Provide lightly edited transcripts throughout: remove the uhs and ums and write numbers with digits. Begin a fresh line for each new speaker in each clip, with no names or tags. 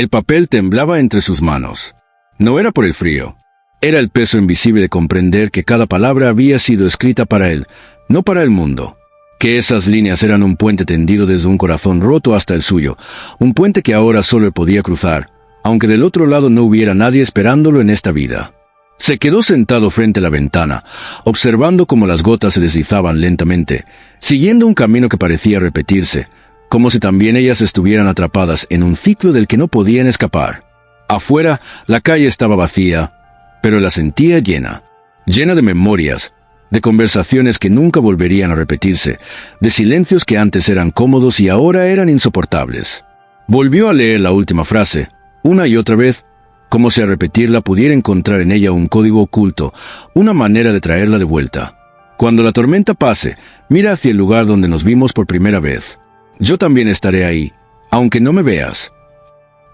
El papel temblaba entre sus manos. No era por el frío. Era el peso invisible de comprender que cada palabra había sido escrita para él, no para el mundo. Que esas líneas eran un puente tendido desde un corazón roto hasta el suyo, un puente que ahora solo él podía cruzar, aunque del otro lado no hubiera nadie esperándolo en esta vida. Se quedó sentado frente a la ventana, observando cómo las gotas se deslizaban lentamente, siguiendo un camino que parecía repetirse, como si también ellas estuvieran atrapadas en un ciclo del que no podían escapar. Afuera, la calle estaba vacía, pero la sentía llena de memorias, de conversaciones que nunca volverían a repetirse, de silencios que antes eran cómodos y ahora eran insoportables. Volvió a leer la última frase, una y otra vez, como si al repetirla pudiera encontrar en ella un código oculto, una manera de traerla de vuelta. Cuando la tormenta pase, mira hacia el lugar donde nos vimos por primera vez. Yo también estaré ahí, aunque no me veas.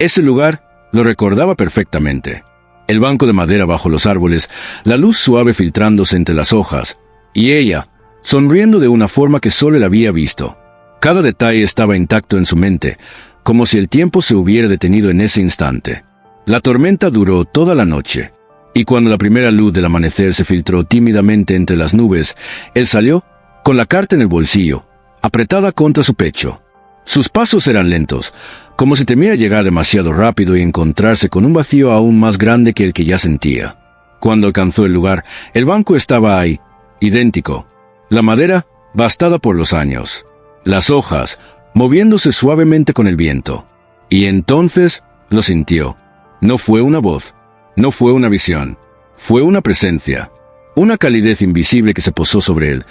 Ese lugar lo recordaba perfectamente. El banco de madera bajo los árboles, la luz suave filtrándose entre las hojas, y ella, sonriendo de una forma que solo él había visto. Cada detalle estaba intacto en su mente, como si el tiempo se hubiera detenido en ese instante. La tormenta duró toda la noche, y cuando la primera luz del amanecer se filtró tímidamente entre las nubes, él salió, con la carta en el bolsillo, apretada contra su pecho. Sus pasos eran lentos, como si temiera llegar demasiado rápido y encontrarse con un vacío aún más grande que el que ya sentía. Cuando alcanzó el lugar, el banco estaba ahí, idéntico. La madera, gastada por los años. Las hojas, moviéndose suavemente con el viento. Y entonces lo sintió. No fue una voz, no fue una visión, fue una presencia. Una calidez invisible que se posó sobre él,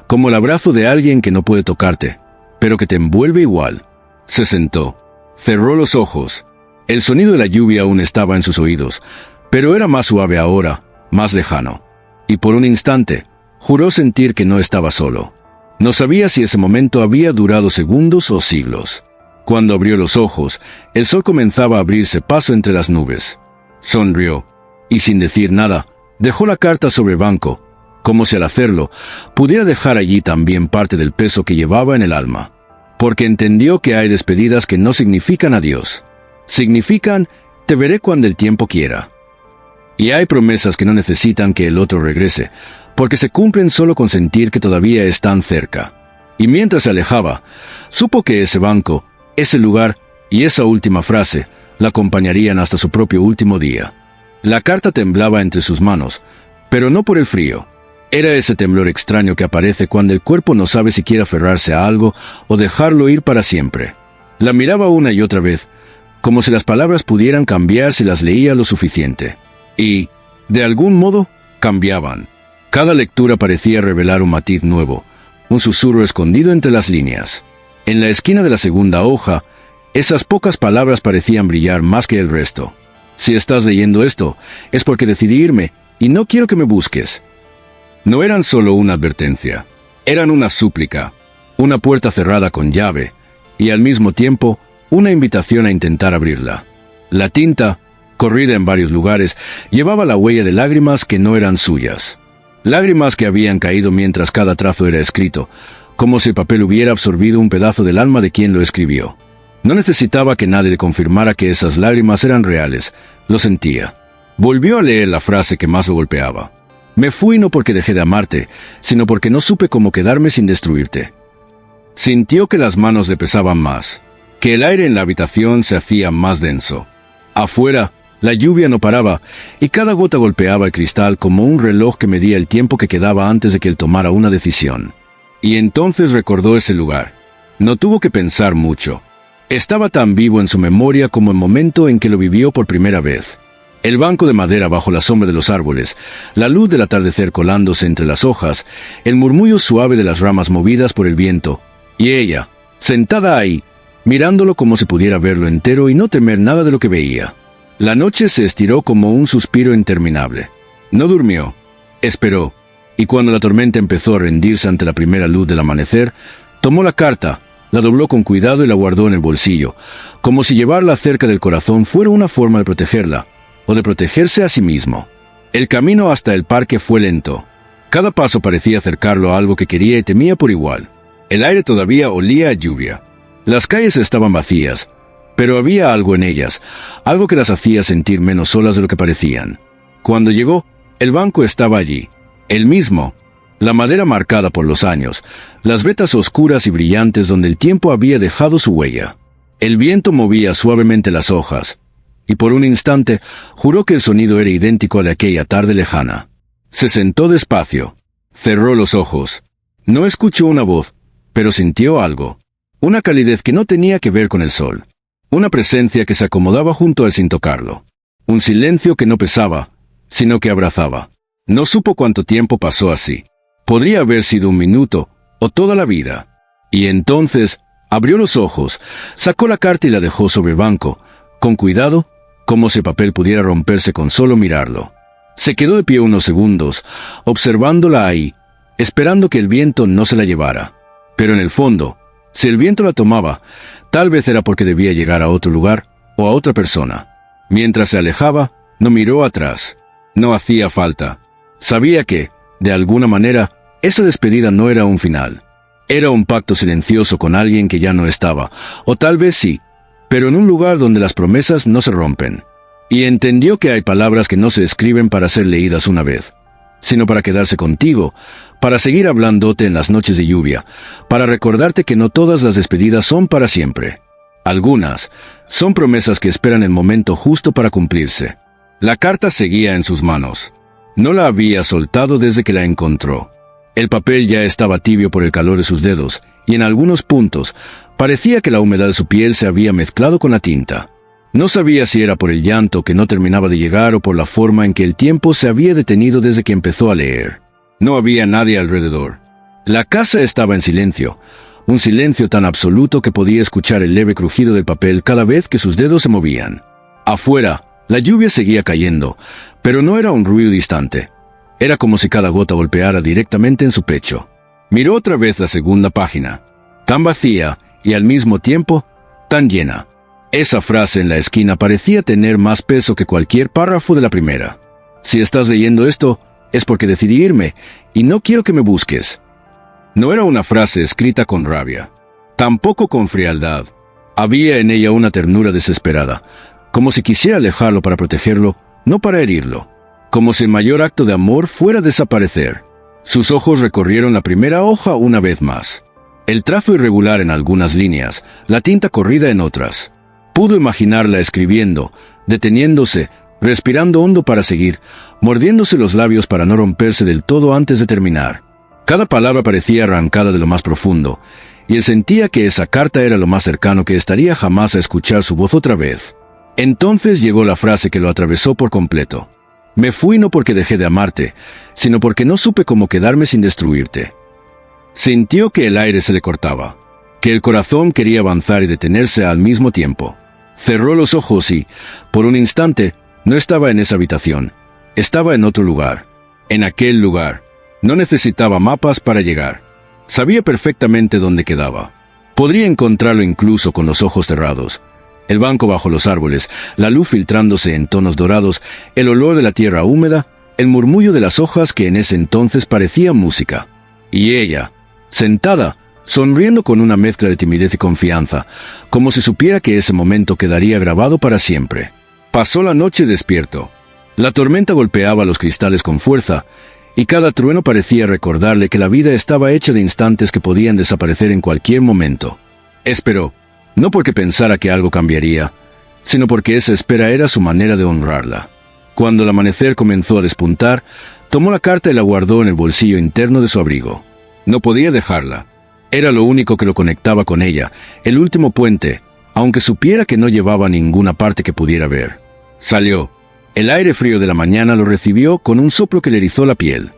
como el abrazo de alguien que no puede tocarte, pero que te envuelve igual. Se sentó. Cerró los ojos. El sonido de la lluvia aún estaba en sus oídos, pero era más suave ahora, más lejano. Y por un instante, juró sentir que no estaba solo. No sabía si ese momento había durado segundos o siglos. Cuando abrió los ojos, el sol comenzaba a abrirse paso entre las nubes. Sonrió, y sin decir nada, dejó la carta sobre el banco, como si al hacerlo, pudiera dejar allí también parte del peso que llevaba en el alma. Porque entendió que hay despedidas que no significan adiós. Significan, te veré cuando el tiempo quiera. Y hay promesas que no necesitan que el otro regrese, porque se cumplen solo con sentir que todavía están cerca. Y mientras se alejaba, supo que ese banco, ese lugar y esa última frase la acompañarían hasta su propio último día. La carta temblaba entre sus manos, pero no por el frío. Era ese temblor extraño que aparece cuando el cuerpo no sabe si quiere aferrarse a algo o dejarlo ir para siempre. La miraba una y otra vez, como si las palabras pudieran cambiar si las leía lo suficiente. Y, de algún modo, cambiaban. Cada lectura parecía revelar un matiz nuevo, un susurro escondido entre las líneas. En la esquina de la segunda hoja, esas pocas palabras parecían brillar más que el resto. Si estás leyendo esto, es porque decidí irme y no quiero que me busques. No eran solo una advertencia, eran una súplica, una puerta cerrada con llave, y al mismo tiempo, una invitación a intentar abrirla. La tinta, corrida en varios lugares, llevaba la huella de lágrimas que no eran suyas. Lágrimas que habían caído mientras cada trazo era escrito, como si el papel hubiera absorbido un pedazo del alma de quien lo escribió. No necesitaba que nadie le confirmara que esas lágrimas eran reales, lo sentía. Volvió a leer la frase que más lo golpeaba. Me fui no porque dejé de amarte, sino porque no supe cómo quedarme sin destruirte. Sintió que las manos le pesaban más, que el aire en la habitación se hacía más denso. Afuera, la lluvia no paraba, y cada gota golpeaba el cristal como un reloj que medía el tiempo que quedaba antes de que él tomara una decisión. Y entonces recordó ese lugar. No tuvo que pensar mucho. Estaba tan vivo en su memoria como el momento en que lo vivió por primera vez. El banco de madera bajo la sombra de los árboles, la luz del atardecer colándose entre las hojas, el murmullo suave de las ramas movidas por el viento, y ella, sentada ahí, mirándolo como si pudiera verlo entero y no temer nada de lo que veía. La noche se estiró como un suspiro interminable. No durmió, esperó, y cuando la tormenta empezó a rendirse ante la primera luz del amanecer, tomó la carta, la dobló con cuidado y la guardó en el bolsillo, como si llevarla cerca del corazón fuera una forma de protegerla, o de protegerse a sí mismo. El camino hasta el parque fue lento. Cada paso parecía acercarlo a algo que quería y temía por igual. El aire todavía olía a lluvia. Las calles estaban vacías, Pero había algo en ellas, algo que las hacía sentir menos solas de lo que parecían. Cuando llegó, el banco estaba allí, el mismo. La madera marcada por los años, las vetas oscuras y brillantes donde el tiempo había dejado su huella. El viento movía suavemente las hojas, y por un instante juró que el sonido era idéntico al de aquella tarde lejana. Se sentó despacio, cerró los ojos. No escuchó una voz, pero sintió algo. Una calidez que no tenía que ver con el sol. Una presencia que se acomodaba junto a él sin tocarlo. Un silencio que no pesaba, sino que abrazaba. No supo cuánto tiempo pasó así. Podría haber sido un minuto, o toda la vida. Y entonces abrió los ojos, sacó la carta y la dejó sobre el banco, con cuidado, como si el papel pudiera romperse con solo mirarlo. Se quedó de pie unos segundos, observándola ahí, esperando que el viento no se la llevara. Pero en el fondo, si el viento la tomaba, tal vez era porque debía llegar a otro lugar o a otra persona. Mientras se alejaba, no miró atrás. No hacía falta. Sabía que, de alguna manera, esa despedida no era un final. Era un pacto silencioso con alguien que ya no estaba, o tal vez sí, pero en un lugar donde las promesas no se rompen. Y entendió que hay palabras que no se escriben para ser leídas una vez, sino para quedarse contigo, para seguir hablándote en las noches de lluvia, para recordarte que no todas las despedidas son para siempre. Algunas son promesas que esperan el momento justo para cumplirse. La carta seguía en sus manos. No la había soltado desde que la encontró. El papel ya estaba tibio por el calor de sus dedos, y en algunos puntos parecía que la humedad de su piel se había mezclado con la tinta. No sabía si era por el llanto que no terminaba de llegar o por la forma en que el tiempo se había detenido desde que empezó a leer. No había nadie alrededor. La casa estaba en silencio, un silencio tan absoluto que podía escuchar el leve crujido del papel cada vez que sus dedos se movían. Afuera, la lluvia seguía cayendo, pero no era un ruido distante. Era como si cada gota golpeara directamente en su pecho. Miró otra vez la segunda página, tan vacía y al mismo tiempo tan llena. Esa frase en la esquina parecía tener más peso que cualquier párrafo de la primera. Si estás leyendo esto, es porque decidí irme, y no quiero que me busques. No era una frase escrita con rabia, tampoco con frialdad. Había en ella una ternura desesperada, como si quisiera alejarlo para protegerlo, no para herirlo. Como si el mayor acto de amor fuera desaparecer. Sus ojos recorrieron la primera hoja una vez más. El trazo irregular en algunas líneas, la tinta corrida en otras. Pudo imaginarla escribiendo, deteniéndose, respirando hondo para seguir, mordiéndose los labios para no romperse del todo antes de terminar. Cada palabra parecía arrancada de lo más profundo, y él sentía que esa carta era lo más cercano que estaría jamás a escuchar su voz otra vez. Entonces llegó la frase que lo atravesó por completo. Me fui no porque dejé de amarte, sino porque no supe cómo quedarme sin destruirte. Sintió que el aire se le cortaba, que el corazón quería avanzar y detenerse al mismo tiempo. Cerró los ojos y, por un instante, no estaba en esa habitación. Estaba en otro lugar. En aquel lugar. No necesitaba mapas para llegar. Sabía perfectamente dónde quedaba. Podría encontrarlo incluso con los ojos cerrados. El banco bajo los árboles, la luz filtrándose en tonos dorados, el olor de la tierra húmeda, el murmullo de las hojas que en ese entonces parecía música. Y ella, sentada, sonriendo con una mezcla de timidez y confianza, como si supiera que ese momento quedaría grabado para siempre. Pasó la noche despierto. La tormenta golpeaba los cristales con fuerza, y cada trueno parecía recordarle que la vida estaba hecha de instantes que podían desaparecer en cualquier momento. Esperó. No porque pensara que algo cambiaría, sino porque esa espera era su manera de honrarla. Cuando el amanecer comenzó a despuntar, tomó la carta y la guardó en el bolsillo interno de su abrigo. No podía dejarla. Era lo único que lo conectaba con ella, el último puente, aunque supiera que no llevaba a ninguna parte que pudiera ver. Salió. El aire frío de la mañana lo recibió con un soplo que le erizó la piel.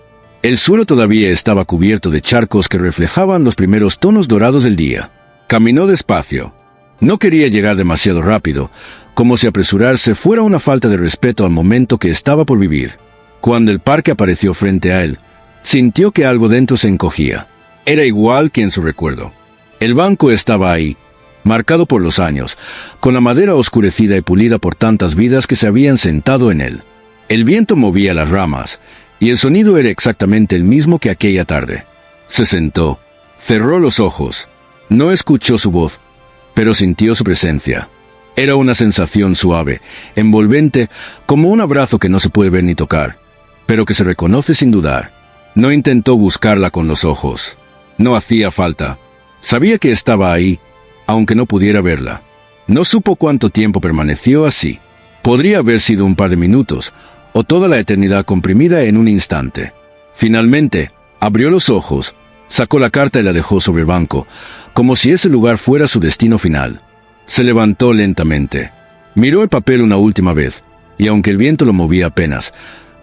El suelo todavía estaba cubierto de charcos que reflejaban los primeros tonos dorados del día. Caminó despacio. No quería llegar demasiado rápido, como si apresurarse fuera una falta de respeto al momento que estaba por vivir. Cuando el parque apareció frente a él, sintió que algo dentro se encogía. Era igual que en su recuerdo. El banco estaba ahí, marcado por los años, con la madera oscurecida y pulida por tantas vidas que se habían sentado en él. El viento movía las ramas, y el sonido era exactamente el mismo que aquella tarde. Se sentó, cerró los ojos, no escuchó su voz, pero sintió su presencia. Era una sensación suave, envolvente, como un abrazo que no se puede ver ni tocar, pero que se reconoce sin dudar. No intentó buscarla con los ojos. No hacía falta. Sabía que estaba ahí, aunque no pudiera verla. No supo cuánto tiempo permaneció así. Podría haber sido un par de minutos, o toda la eternidad comprimida en un instante. Finalmente, abrió los ojos, sacó la carta y la dejó sobre el banco, como si ese lugar fuera su destino final. Se levantó lentamente. Miró el papel una última vez, y aunque el viento lo movía apenas,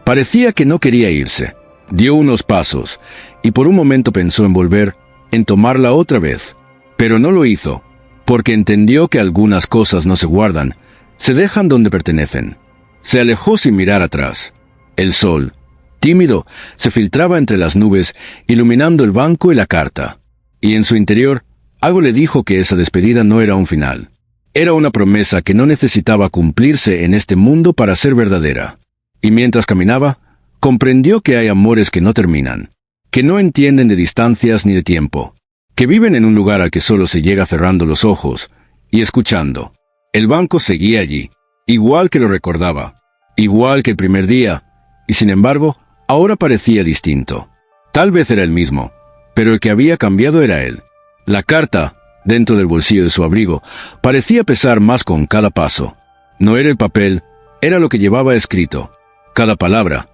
parecía que no quería irse. Dio unos pasos, y por un momento pensó en volver, en tomarla otra vez. Pero no lo hizo, porque entendió que algunas cosas no se guardan, se dejan donde pertenecen. Se alejó sin mirar atrás. El sol, tímido, se filtraba entre las nubes, iluminando el banco y la carta. Y en su interior, algo le dijo que esa despedida no era un final. Era una promesa que no necesitaba cumplirse en este mundo para ser verdadera. Y mientras caminaba, comprendió que hay amores que no terminan, que no entienden de distancias ni de tiempo, que viven en un lugar al que solo se llega cerrando los ojos y escuchando. El banco seguía allí, igual que lo recordaba, igual que el primer día, y sin embargo, ahora parecía distinto. Tal vez era el mismo, pero el que había cambiado era él. La carta, dentro del bolsillo de su abrigo, parecía pesar más con cada paso. No era el papel, era lo que llevaba escrito. Cada palabra,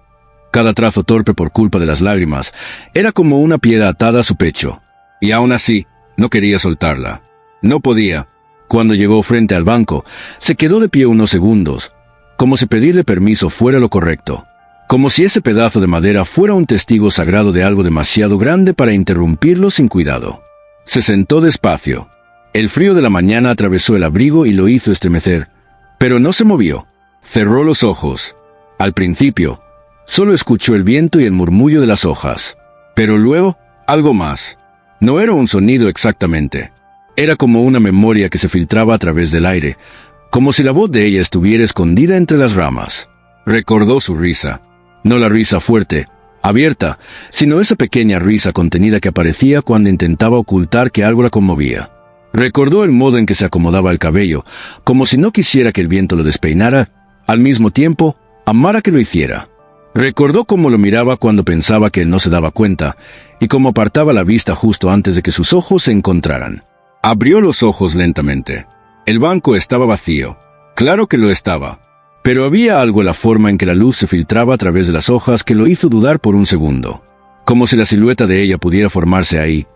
cada trazo torpe por culpa de las lágrimas, era como una piedra atada a su pecho. Y aún así, no quería soltarla. No podía. Cuando llegó frente al banco, se quedó de pie unos segundos, como si pedirle permiso fuera lo correcto. Como si ese pedazo de madera fuera un testigo sagrado de algo demasiado grande para interrumpirlo sin cuidado. Se sentó despacio. El frío de la mañana atravesó el abrigo y lo hizo estremecer, pero no se movió. Cerró los ojos. Al principio, solo escuchó el viento y el murmullo de las hojas. Pero luego, algo más. No era un sonido exactamente. Era como una memoria que se filtraba a través del aire, como si la voz de ella estuviera escondida entre las ramas. Recordó su risa. No la risa fuerte, abierta, sino esa pequeña risa contenida que aparecía cuando intentaba ocultar que algo la conmovía. Recordó el modo en que se acomodaba el cabello, como si no quisiera que el viento lo despeinara, al mismo tiempo, amara que lo hiciera. Recordó cómo lo miraba cuando pensaba que él no se daba cuenta, y cómo apartaba la vista justo antes de que sus ojos se encontraran. Abrió los ojos lentamente. El banco estaba vacío. Claro que lo estaba. Pero había algo en la forma en que la luz se filtraba a través de las hojas que lo hizo dudar por un segundo. Como si la silueta de ella pudiera formarse ahí,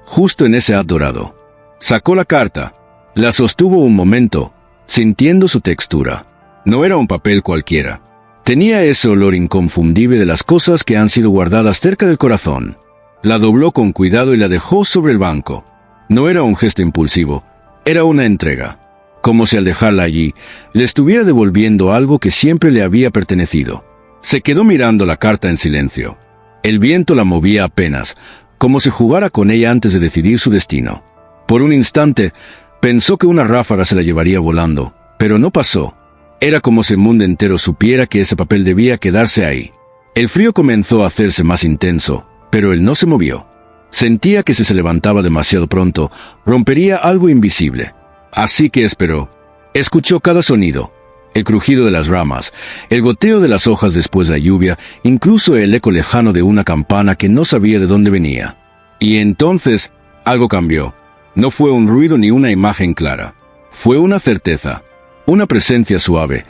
justo en ese haz dorado. Sacó la carta. La sostuvo un momento, sintiendo su textura. No era un papel cualquiera. Tenía ese olor inconfundible de las cosas que han sido guardadas cerca del corazón. La dobló con cuidado y la dejó sobre el banco. No era un gesto impulsivo, era una entrega. Como si al dejarla allí, le estuviera devolviendo algo que siempre le había pertenecido. Se quedó mirando la carta en silencio. El viento la movía apenas, como si jugara con ella antes de decidir su destino. Por un instante, pensó que una ráfaga se la llevaría volando, pero no pasó. Era como si el mundo entero supiera que ese papel debía quedarse ahí. El frío comenzó a hacerse más intenso, pero él no se movió. Sentía que si se levantaba demasiado pronto, rompería algo invisible. Así que esperó. Escuchó cada sonido, el crujido de las ramas, el goteo de las hojas después de la lluvia, incluso el eco lejano de una campana que no sabía de dónde venía. Y entonces, algo cambió. No fue un ruido ni una imagen clara. Fue una certeza, una presencia suave,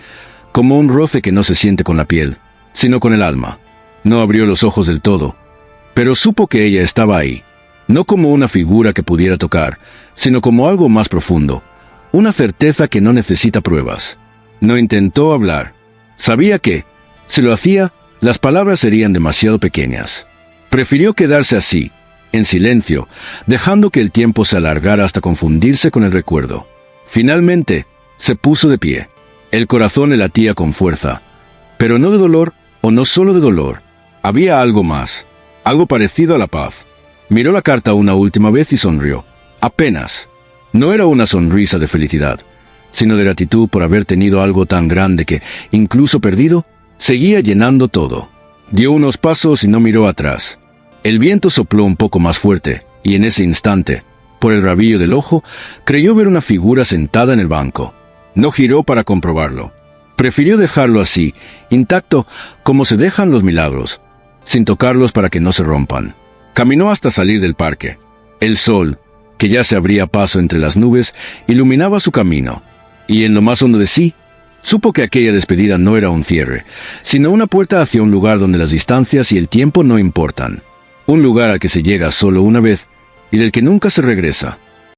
como un roce que no se siente con la piel, sino con el alma. No abrió los ojos del todo, pero supo que ella estaba ahí, no como una figura que pudiera tocar, sino como algo más profundo, una certeza que no necesita pruebas. No intentó hablar. Sabía que, si lo hacía, las palabras serían demasiado pequeñas. Prefirió quedarse así, en silencio, dejando que el tiempo se alargara hasta confundirse con el recuerdo. Finalmente, se puso de pie. El corazón le latía con fuerza, pero no de dolor, o no solo de dolor. Había algo más, algo parecido a la paz. Miró la carta una última vez y sonrió. Apenas. No era una sonrisa de felicidad, sino de gratitud por haber tenido algo tan grande que, incluso perdido, seguía llenando todo. Dio unos pasos y no miró atrás. El viento sopló un poco más fuerte, y en ese instante, por el rabillo del ojo, creyó ver una figura sentada en el banco. No giró para comprobarlo. Prefirió dejarlo así, intacto, como se dejan los milagros, sin tocarlos para que no se rompan. Caminó hasta salir del parque. El sol, que ya se abría paso entre las nubes, iluminaba su camino, y en lo más hondo de sí, supo que aquella despedida no era un cierre, sino una puerta hacia un lugar donde las distancias y el tiempo no importan. Un lugar al que se llega solo una vez y del que nunca se regresa.